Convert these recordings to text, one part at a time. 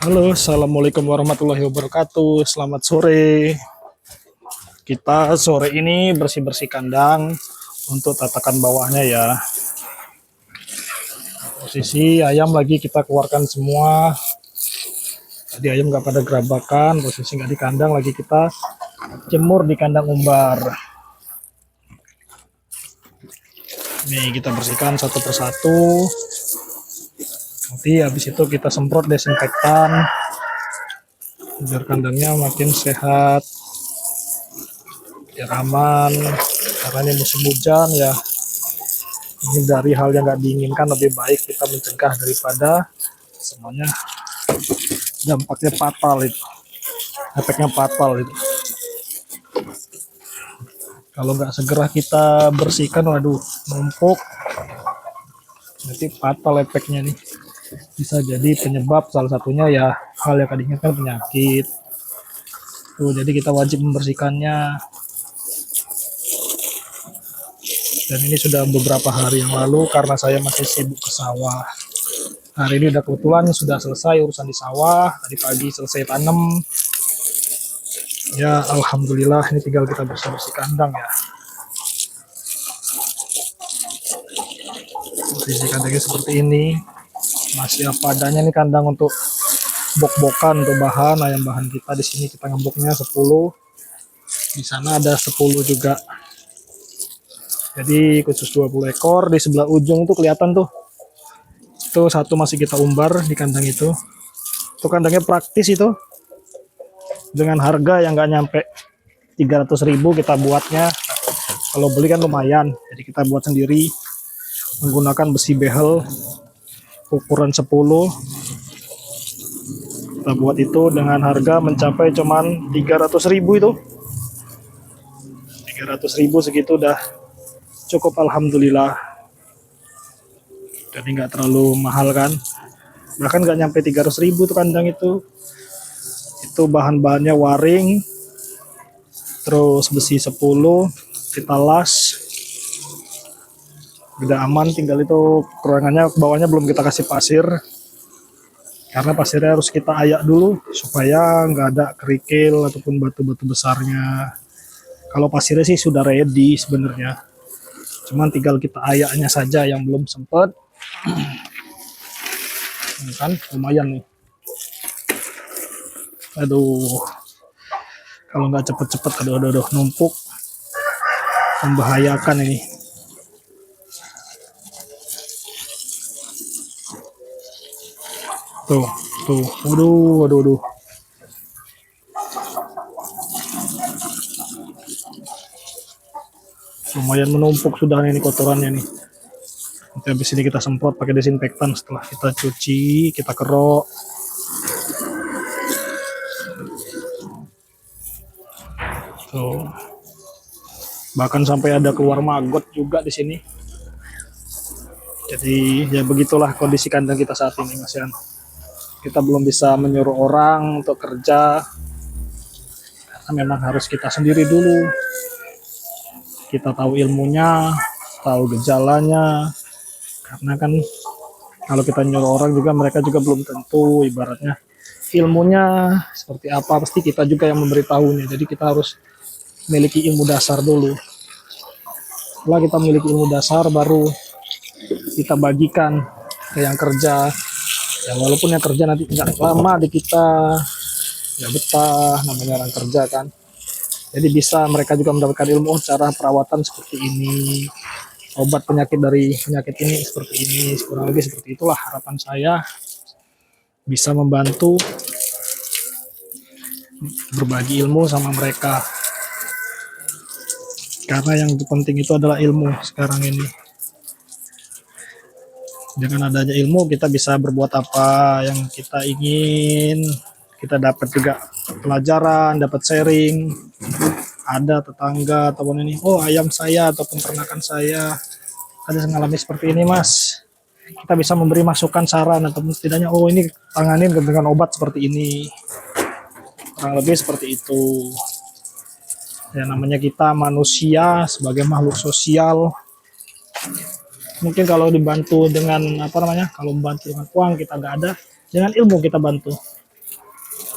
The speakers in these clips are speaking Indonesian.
Halo, assalamualaikum warahmatullahi wabarakatuh. Selamat sore. Kita sore ini bersih-bersih kandang untuk tatakan bawahnya ya. Posisi ayam lagi kita keluarkan semua. Tadi ayam nggak pada gerabakan, posisi nggak di kandang, lagi kita jemur di kandang umbar. Nih kita bersihkan satu persatu. Nanti habis itu kita semprot desinfektan biar kandangnya makin sehat, biar aman. Karena ini musim hujan ya, ini dari hal yang nggak diinginkan, lebih baik kita mencegah daripada semuanya dampaknya fatal itu, efeknya fatal itu. Kalau nggak segera kita bersihkan, waduh, numpuk, nanti fatal efeknya nih. Bisa jadi penyebab salah satunya ya hal yang diinginkan, penyakit. Tuh, jadi kita wajib membersihkannya. Dan ini sudah beberapa hari yang lalu karena saya masih sibuk ke sawah. Hari ini udah kebetulan sudah selesai urusan di sawah. Tadi pagi selesai tanam. Ya alhamdulillah, ini tinggal kita bersih-bersih kandang ya. Posisi kandangnya seperti ini. Masih apa adanya nih kandang untuk bok-bokan, untuk bahan ayam bahan kita. Di sini kita ngemboknya 10. Di sana ada 10 juga. Jadi khusus 20 ekor. Di sebelah ujung tuh kelihatan tuh. Itu satu masih kita umbar di kandang itu. Itu kandangnya praktis itu. Dengan harga yang nggak nyampe 300.000 kita buatnya. Kalau beli kan lumayan. Jadi kita buat sendiri. Menggunakan besi behel ukuran 10. Kita buat itu dengan harga mencapai cuman 300.000 itu. 300.000 segitu udah cukup alhamdulillah. Jadi nggak terlalu mahal kan. Bahkan nggak nyampe 300.000 tuh kandang itu. Itu bahan-bahannya waring. Terus besi 10. Kita las. Udah aman, tinggal itu keruangannya bawahnya belum kita kasih pasir. Karena pasirnya harus kita ayak dulu supaya nggak ada kerikil ataupun batu-batu besarnya. Kalau pasirnya sih sudah ready sebenarnya. Cuman tinggal kita ayaknya saja yang belum sempet. Ini kan lumayan nih. Aduh. Kalau nggak cepet-cepet, aduh, numpuk. Membahayakan ini. Tuh, waduh. Lumayan menumpuk sudah ini kotorannya nih. Nanti habis ini kita semprot pakai desinfektan setelah kita cuci, kita kerok. Tuh. Bahkan sampai ada keluar maggot juga di sini. Jadi ya begitulah kondisi kandang kita saat ini, Mas Yan. Kita belum bisa menyuruh orang untuk kerja karena memang harus kita sendiri dulu. Kita tahu ilmunya, tahu gejalanya, karena kan kalau kita nyuruh orang juga mereka juga belum tentu ibaratnya ilmunya seperti apa, pasti kita juga yang memberitahunya. Jadi kita harus memiliki ilmu dasar dulu. Setelah kita memiliki ilmu dasar baru kita bagikan ke yang kerja. Ya walaupun yang kerja nanti nggak lama di kita, ya betah, namanya orang kerja kan. Jadi bisa mereka juga mendapatkan ilmu cara perawatan seperti ini, obat penyakit dari penyakit ini seperti ini, kurang lebih seperti itulah harapan saya, bisa membantu berbagi ilmu sama mereka. Karena yang penting itu adalah ilmu sekarang ini. Dengan adanya ilmu kita bisa berbuat apa yang kita ingin. Kita dapat juga pelajaran, dapat sharing. Ada tetangga ataupun ini, oh ayam saya ataupun ternakan saya ada mengalami seperti ini mas. Kita bisa memberi masukan, saran, ataupun setidaknya oh ini tanganin dengan obat seperti ini. Kurang lebih seperti itu. Ya namanya kita manusia sebagai makhluk sosial. Mungkin kalau dibantu dengan kalau membantu dengan uang kita nggak ada, dengan ilmu kita bantu.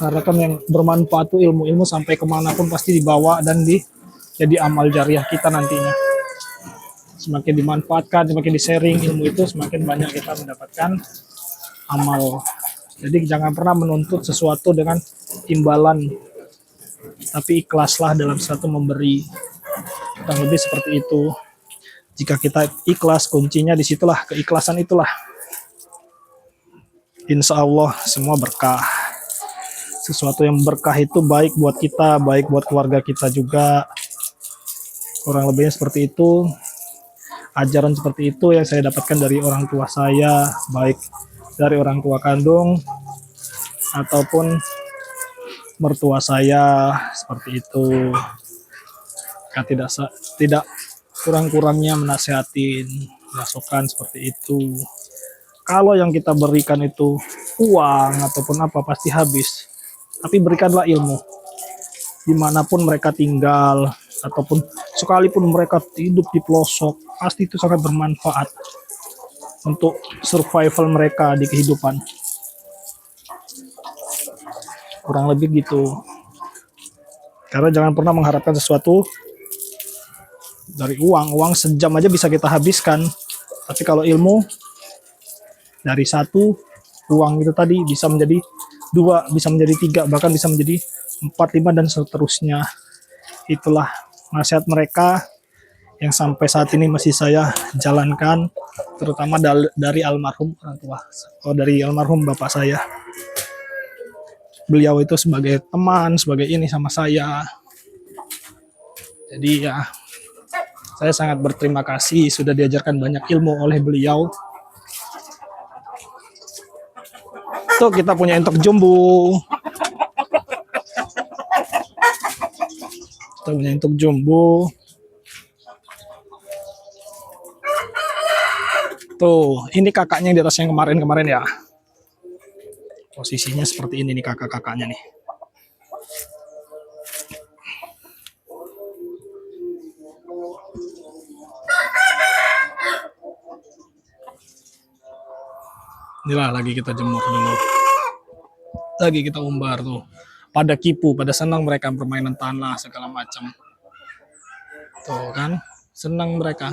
Karena kan yang bermanfaat tuh ilmu-ilmu sampai kemanapun pasti dibawa dan jadi amal jariah kita nantinya. Semakin dimanfaatkan, semakin di-sharing ilmu itu, semakin banyak kita mendapatkan amal. Jadi jangan pernah menuntut sesuatu dengan imbalan, tapi ikhlaslah dalam satu memberi. Kurang lebih seperti itu. Jika kita ikhlas, kuncinya disitulah, keikhlasan itulah. Insya Allah semua berkah. Sesuatu yang berkah itu baik buat kita, baik buat keluarga kita juga. Kurang lebihnya seperti itu. Ajaran seperti itu yang saya dapatkan dari orang tua saya, baik dari orang tua kandung ataupun mertua saya, seperti itu. Kan tidak kurang-kurangnya menasihatin, masukan seperti itu. Kalau yang kita berikan itu uang ataupun apa pasti habis. Tapi berikanlah ilmu. Dimanapun mereka tinggal, ataupun sekalipun mereka hidup di pelosok, pasti itu sangat bermanfaat untuk survival mereka di kehidupan. Kurang lebih gitu. Karena jangan pernah mengharapkan sesuatu dari uang. Uang sejam aja bisa kita habiskan. Tapi kalau ilmu, dari satu uang itu tadi bisa menjadi 2, bisa menjadi 3, bahkan bisa menjadi 4, 5, dan seterusnya. Itulah nasihat mereka yang sampai saat ini masih saya jalankan, terutama dari almarhum orang tua, dari almarhum bapak saya. Beliau itu sebagai teman, sebagai ini sama saya. Jadi ya, saya sangat berterima kasih sudah diajarkan banyak ilmu oleh beliau. Tuh kita punya entok jumbo. Kita punya entok jumbo. Tuh, ini kakaknya yang di atas yang kemarin-kemarin ya. Posisinya seperti ini nih kakak-kakaknya nih. Inilah lagi kita jemur dulu. Lagi kita umbar tuh. Pada kipu, pada senang mereka permainan tanah segala macam. Tuh kan, senang mereka.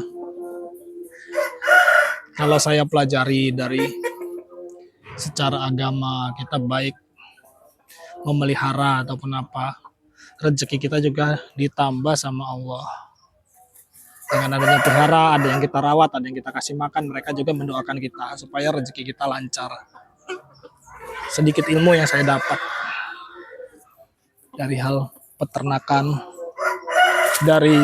Kalau saya pelajari dari secara agama, kita baik memelihara ataupun apa, rezeki kita juga ditambah sama Allah. Dengan adanya pelihara, ada yang kita rawat, ada yang kita kasih makan, mereka juga mendoakan kita supaya rezeki kita lancar. Sedikit ilmu yang saya dapat dari hal peternakan, dari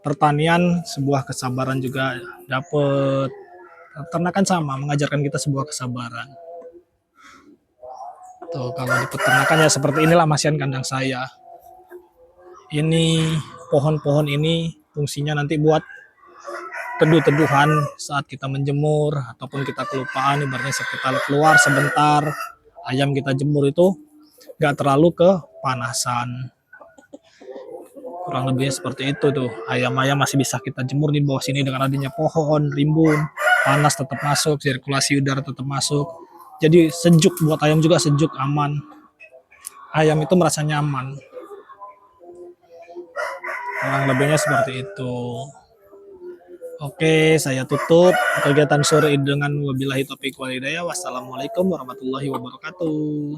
pertanian, sebuah kesabaran juga dapat. Peternakan sama, mengajarkan kita sebuah kesabaran. Tuh, kalau di peternakan ya seperti inilah masian kandang saya. Ini pohon-pohon ini fungsinya nanti buat teduh-teduhan saat kita menjemur ataupun kita kelupaan, ibaratnya kita keluar sebentar, ayam kita jemur itu nggak terlalu kepanasan. Kurang lebihnya seperti itu tuh. Ayam-ayam masih bisa kita jemur di bawah sini dengan adanya pohon, rimbun, panas tetap masuk, sirkulasi udara tetap masuk. Jadi sejuk buat ayam juga, sejuk, aman. Ayam itu merasa nyaman. Kurang lebihnya seperti itu. Oke, saya tutup kegiatan sore ini dengan wabillahi taufiq wal hidayah. Wassalamualaikum warahmatullahi wabarakatuh.